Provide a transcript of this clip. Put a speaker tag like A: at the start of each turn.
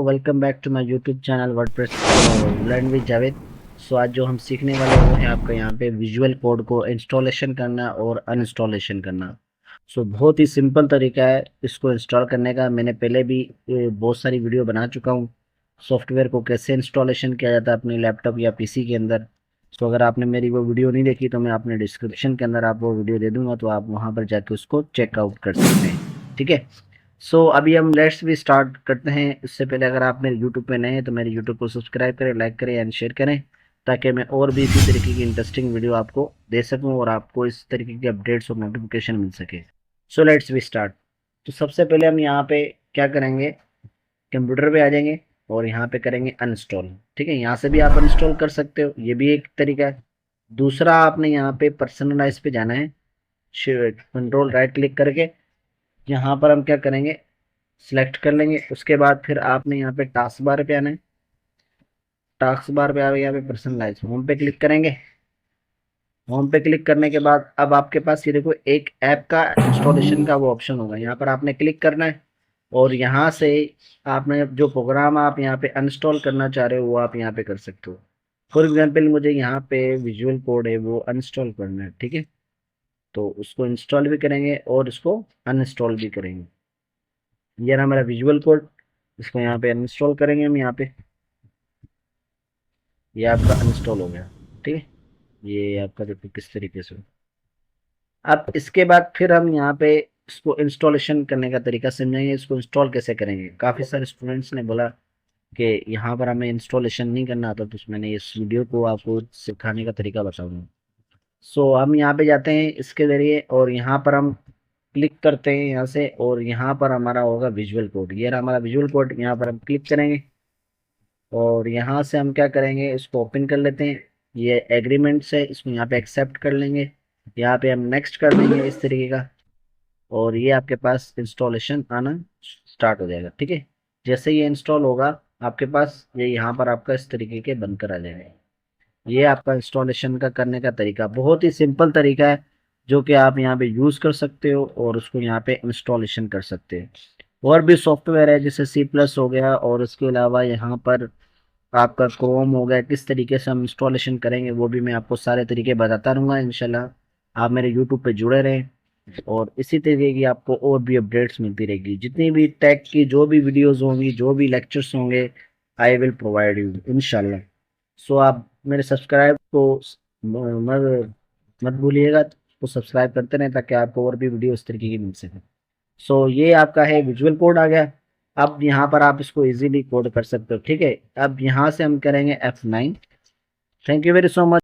A: Welcome back to my YouTube channel WordPress learn with Javed. So आज जो हम सीखने वाले वो है आपका यहाँ पे विजुअल कोड को इंस्टॉलेशन करना और अनइंस्टॉलेशन करना। सो बहुत ही सिंपल तरीका है इसको इंस्टॉल करने का। मैंने पहले भी बहुत सारी वीडियो बना चुका हूँ सॉफ्टवेयर को कैसे इंस्टॉलेशन किया जाता है अपने लैपटॉप या पीसी के अंदर। सो अगर आपने मेरी वो वीडियो नहीं देखी तो मैं अपने डिस्क्रिप्शन के अंदर आपको वीडियो दे दूंगा, तो आप वहाँ पर जाके उसको चेकआउट कर सकते हैं। ठीक है। सो अभी हम लेट्स भी स्टार्ट करते हैं। इससे पहले अगर आप मेरे यूट्यूब पे नए हैं तो मेरे यूट्यूब को सब्सक्राइब करें, लाइक करें एंड शेयर करें, ताकि मैं और भी इसी तरीके की इंटरेस्टिंग वीडियो आपको दे सकूं और आपको इस तरीके की अपडेट्स और नोटिफिकेशन मिल सके। सो लेट्स भी स्टार्ट। तो सबसे पहले हम यहाँ पे क्या करेंगे, कंप्यूटर पे आ जाएंगे और यहाँ पे करेंगे अनइंस्टॉल। ठीक है, यहाँ से भी आप अनइंस्टॉल कर सकते हो, ये भी एक तरीका है। दूसरा आपने यहाँ पे पर्सनलाइज पे जाना है, कंट्रोल राइट क्लिक करके यहाँ पर हम क्या करेंगे, सिलेक्ट कर लेंगे। उसके बाद फिर आपने यहाँ पे टास्क बार पे आना है। टास्क बार पे आगे यहाँ पे पर्सनलाइज होम पे क्लिक करेंगे। होम पे क्लिक करने के बाद अब आपके पास ये देखो एक ऐप का इंस्टॉलेशन का वो ऑप्शन होगा, यहाँ पर आपने क्लिक करना है और यहाँ से आपने जो प्रोग्राम आप यहाँ पे अनइंस्टॉल करना चाह रहे हो वो आप यहाँ पे कर सकते हो। फॉर एग्जाम्पल मुझे यहाँ पे विजुअल कोड है वो अनइंस्टॉल करना है। ठीक है, तो उसको इंस्टॉल भी करेंगे और इसको अनइंस्टॉल भी करेंगे। ये रहा मेरा विजुअल कोड, इसको यहाँ पे अनइंस्टॉल करेंगे हम यहाँ पे। ये आपका अनइंस्टॉल हो गया। ठीक है, ये आपका देखो किस तरीके से। अब इसके बाद फिर हम यहाँ पे इसको इंस्टॉलेशन करने का तरीका समझेंगे, इसको इंस्टॉल कैसे करेंगे। काफ़ी सारे स्टूडेंट्स ने बोला कि यहाँ पर हमें इंस्टॉलेशन नहीं करना आता, तो मैंने इस वीडियो को आपको सिखाने का तरीका बताऊंगा। सो हम यहाँ पे जाते हैं इसके ज़रिए और यहाँ पर हम क्लिक करते हैं यहाँ से और यहाँ पर हमारा होगा विजुअल कोड। ये रहा हमारा विजुअल कोड, यहाँ पर हम क्लिक करेंगे और यहाँ से हम क्या करेंगे, इसको ओपन कर लेते हैं। ये एग्रीमेंट्स है, इसको यहाँ पे एक्सेप्ट कर लेंगे, यहाँ पे हम नेक्स्ट कर देंगे इस तरीके का और ये आपके पास इंस्टॉलेशन आना स्टार्ट हो जाएगा। ठीक है, जैसे ये इंस्टॉल होगा आपके पास ये यहाँ पर आपका इस तरीके के बनकर आ जाएगा। ये आपका इंस्टॉलेशन का करने का तरीका बहुत ही सिंपल तरीका है, जो कि आप यहाँ पे यूज़ कर सकते हो और उसको यहाँ पे इंस्टॉलेशन कर सकते हैं। और भी सॉफ्टवेयर है जैसे सी प्लस हो गया और उसके अलावा यहाँ पर आपका क्रोम हो गया। किस तरीके से हम इंस्टॉलेशन करेंगे वो भी मैं आपको सारे तरीके बताता रहूँगा इंशाल्लाह। आप मेरे यूट्यूब पे जुड़े रहें और इसी तरीके की आपको और भी अपडेट्स मिलती रहेगी। जितनी भी टेक की जो भी वीडियोस होंगी, जो भी लेक्चर्स होंगे, आई विल प्रोवाइड यू इंशाल्लाह। सो आप मेरे सब्सक्राइब को मत मत भूलिएगा, तो सब्सक्राइब करते रहें ताकि आपको और भी वीडियो इस तरीके की मिल सके। सो ये आपका है विजुअल कोड आ गया। अब यहाँ पर आप इसको इजीली कोड कर सकते हो। ठीक है, अब यहाँ से हम करेंगे F9। Thank you very so much.